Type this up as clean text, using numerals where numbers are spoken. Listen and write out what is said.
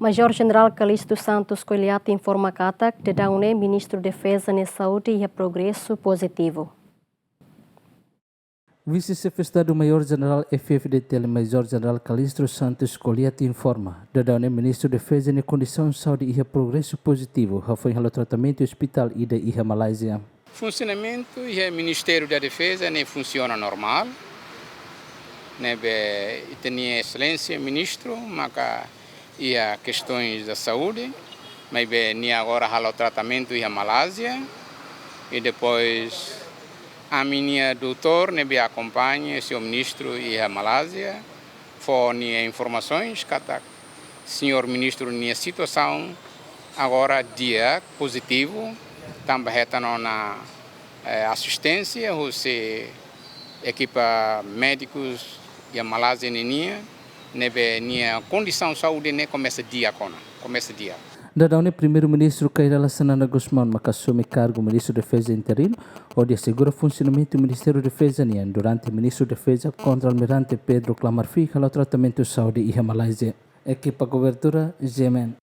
Major-General Calixto Santos Coelhata informa que o Ministro da Defesa e Saúde e progresso positivo. Vice-chefe de Estado-Maior-General FFDT, Major-General Calixto Santos Coelhata informa o Ministro da Defesa e condição de saúde e progresso positivo foi o tratamento hospital e da Malásia. Funcionamento do Ministério da Defesa nem funciona normal. Tem excelência ministro, mas e a questões da saúde, mas nem agora o tratamento e a Malásia e depois a minha doutor me acompanha o seu ministro e a Malásia forne informações que o senhor ministro minha situação agora dia positivo também está na assistência você equipa médicos e a Malásia minha condição de saúde começa dia. O primeiro-ministro Kairala Sanana Guzmão assume cargo ministro da Defesa interino, onde assegura funcionamento do Ministério da Defesa durante o ministro da Defesa contra-almirante Pedro Clamarfi o tratamento de saúde e a Malásia. Equipa cobertura Gemen.